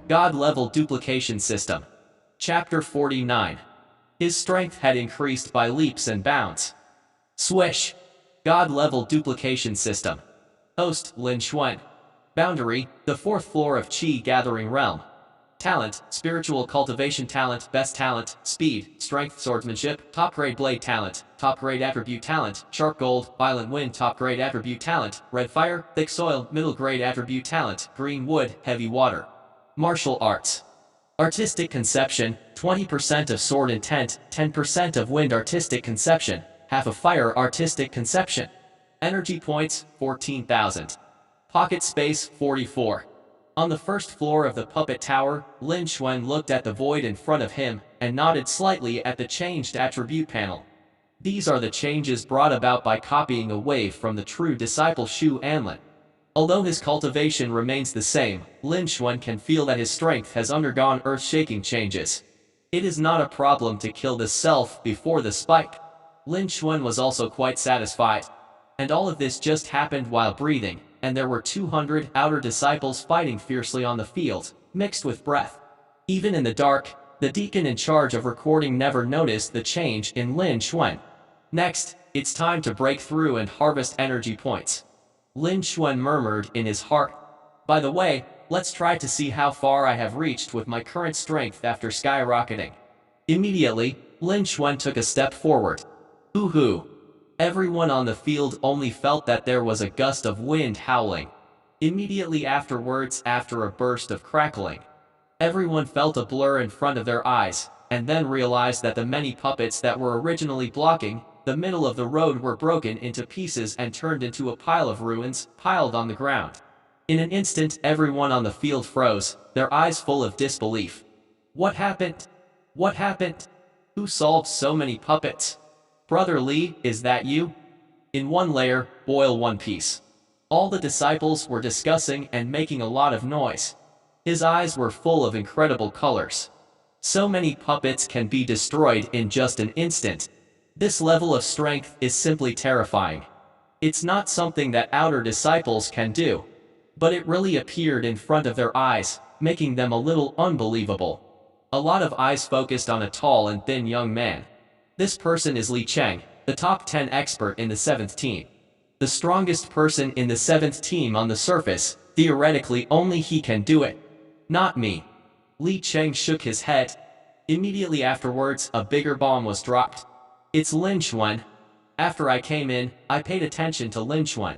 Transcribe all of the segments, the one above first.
God-level duplication system. Chapter 49. His strength had increased by leaps and bounds. Swish. God-level duplication system. Host, Lin Xuan. Boundary, the fourth floor of Qi Gathering Realm. Talent, spiritual cultivation talent, best talent, speed, strength, swordsmanship, top grade blade talent, top grade attribute talent, sharp gold, violent wind, top grade attribute talent, red fire, thick soil, middle grade attribute talent, green wood, heavy water. Martial arts. Artistic conception, 20% of sword intent, 10% of wind artistic conception, half of fire artistic conception. Energy points, 14,000. Pocket space, 44. On the first floor of the puppet tower, Lin Xuan looked at the void in front of him, and nodded slightly at the changed attribute panel. These are the changes brought about by copying away from the true disciple Shu Anlin. Although his cultivation remains the same, Lin Xuan can feel that his strength has undergone earth-shaking changes. It is not a problem to kill the self before the spike. Lin Xuan was also quite satisfied. And all of this just happened while breathing, and there were 200 outer disciples fighting fiercely on the field, mixed with breath. Even in the dark, the deacon in charge of recording never noticed the change in Lin Xuan. Next, it's time to break through and harvest energy points. Lin Xuan murmured in his heart. By the way, let's try to see how far I have reached with my current strength after skyrocketing. Immediately, Lin Xuan took a step forward. Hoo-hoo. Everyone on the field only felt that there was a gust of wind howling. Immediately afterwards, after a burst of crackling, everyone felt a blur in front of their eyes, and then realized that the many puppets that were originally blocking the middle of the road were broken into pieces and turned into a pile of ruins, piled on the ground. In an instant, everyone on the field froze, their eyes full of disbelief. What happened? What happened? Who solved so many puppets? Brother Li, is that you? In one layer, boil one piece. All the disciples were discussing and making a lot of noise. His eyes were full of incredible colors. So many puppets can be destroyed in just an instant. This level of strength is simply terrifying. It's not something that outer disciples can do. But it really appeared in front of their eyes, making them a little unbelievable. A lot of eyes focused on a tall and thin young man. This person is Li Cheng, the top 10 expert in the 7th team. The strongest person in the 7th team on the surface, theoretically only he can do it. Not me. Li Cheng shook his head. Immediately afterwards, a bigger bomb was dropped. It's Lin Xuan. After I came in, I paid attention to Lin Xuan.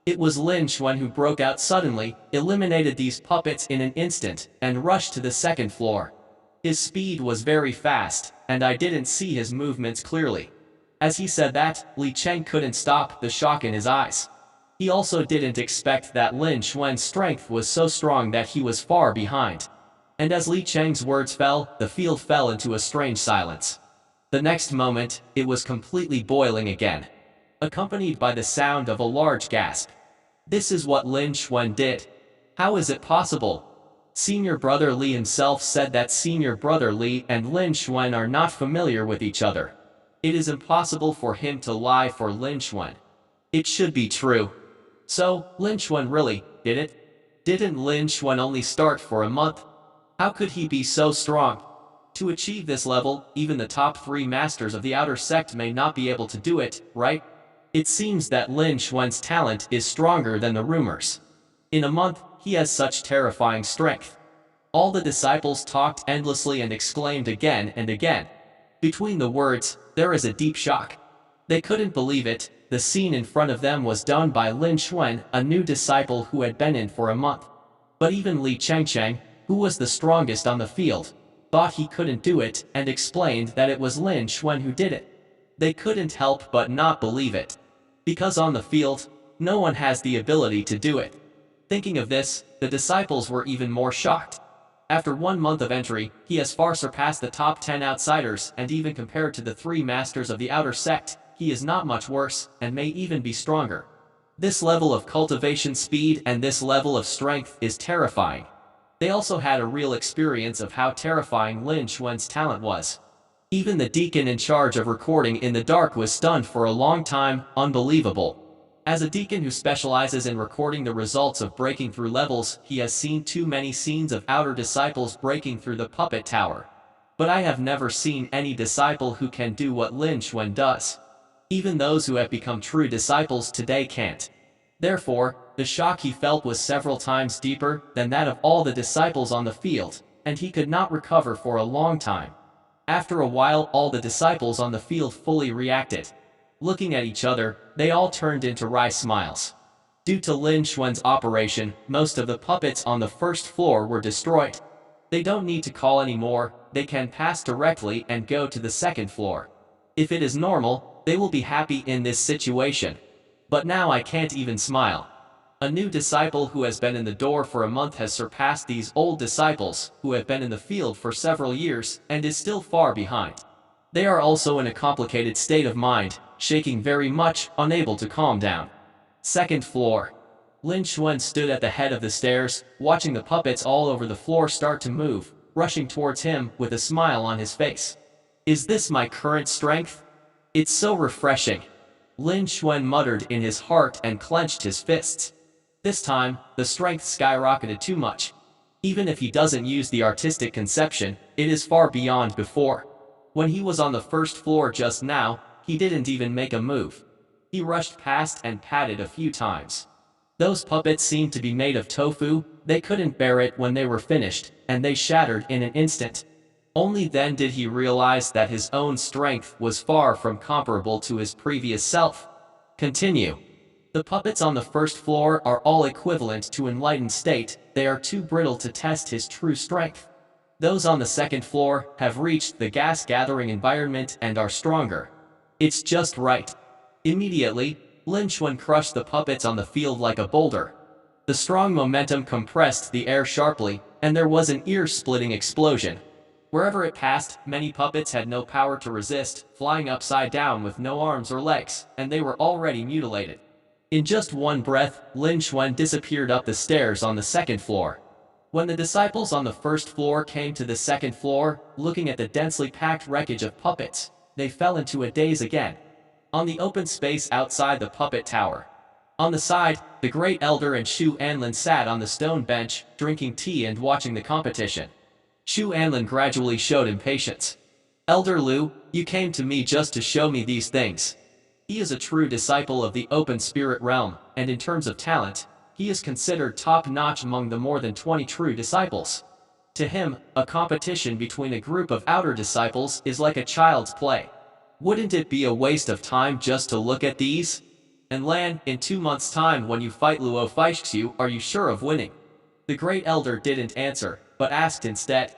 It was Lin Xuan who broke out suddenly, eliminated these puppets in an instant, and rushed to the second floor. His speed was very fast, and I didn't see his movements clearly. As he said that, Li Cheng couldn't stop the shock in his eyes. He also didn't expect that Lin Xuan's strength was so strong that he was far behind. And as Li Cheng's words fell, the field fell into a strange silence. The next moment, it was completely boiling again, accompanied by the sound of a large gasp. This is what Lin Xuan did. How is it possible? Senior Brother Li himself said that Senior Brother Li and Lin Xuan are not familiar with each other. It is impossible for him to lie for Lin Xuan. It should be true. So, Lin Xuan really did it? Didn't Lin Xuan only start for a month? How could he be so strong? To achieve this level, even the top 3 masters of the outer sect may not be able to do it, right? It seems that Lin Xuan's talent is stronger than the rumors. In a month, he has such terrifying strength. All the disciples talked endlessly and exclaimed again and again. Between the words, there is a deep shock. They couldn't believe it. The scene in front of them was done by Lin Xuan, a new disciple who had been in for a month. But even Li Chengcheng, who was the strongest on the field, thought he couldn't do it, and explained that it was Lin Xuan who did it. They couldn't help but not believe it. Because on the field, no one has the ability to do it. Thinking of this, the disciples were even more shocked. After 1 month of entry, he has far surpassed the top 10 outsiders, and even compared to the 3 masters of the outer sect, he is not much worse, and may even be stronger. This level of cultivation speed and this level of strength is terrifying. They also had a real experience of how terrifying Lin Xuan's talent was. Even the deacon in charge of recording in the dark was stunned for a long time. Unbelievable. As a deacon who specializes in recording the results of breaking through levels, he has seen too many scenes of outer disciples breaking through the puppet tower. But I have never seen any disciple who can do what Lin Xuan does. Even those who have become true disciples today can't. Therefore, the shock he felt was several times deeper than that of all the disciples on the field, and he could not recover for a long time. After a while, all the disciples on the field fully reacted. Looking at each other, they all turned into wry smiles. Due to Lin Xuan's operation, most of the puppets on the first floor were destroyed. They don't need to call anymore, they can pass directly and go to the second floor. If it is normal, they will be happy in this situation. But now I can't even smile. A new disciple who has been in the door for a month has surpassed these old disciples who have been in the field for several years and is still far behind. They are also in a complicated state of mind, shaking very much, unable to calm down. Second floor. Lin Xuan stood at the head of the stairs, watching the puppets all over the floor start to move, rushing towards him with a smile on his face. Is this my current strength? It's so refreshing. Lin Xuan muttered in his heart and clenched his fists. This time, the strength skyrocketed too much. Even if he doesn't use the artistic conception, it is far beyond before. When he was on the first floor just now, he didn't even make a move. He rushed past and patted a few times. Those puppets seemed to be made of tofu, they couldn't bear it when they were finished, and they shattered in an instant. Only then did he realize that his own strength was far from comparable to his previous self. Continue. The puppets on the first floor are all equivalent to enlightened state, they are too brittle to test his true strength. Those on the second floor have reached the gas-gathering environment and are stronger. It's just right. Immediately, Lin Xuan crushed the puppets on the field like a boulder. The strong momentum compressed the air sharply, and there was an ear-splitting explosion. Wherever it passed, many puppets had no power to resist, flying upside down with no arms or legs, and they were already mutilated. In just one breath, Lin Xuan disappeared up the stairs on the second floor. When the disciples on the first floor came to the second floor, looking at the densely packed wreckage of puppets, they fell into a daze again. On the open space outside the puppet tower. On the side, the great elder and Shu Anlin sat on the stone bench, drinking tea and watching the competition. Shu Anlin gradually showed impatience. Elder Lu, you came to me just to show me these things. He is a true disciple of the open spirit realm, and in terms of talent, he is considered top-notch among the more than 20 true disciples. To him, a competition between a group of outer disciples is like a child's play. Wouldn't it be a waste of time just to look at these? And Lan, in 2 months' time when you fight Luo Feixxiu, are you sure of winning? The great elder didn't answer, but asked instead.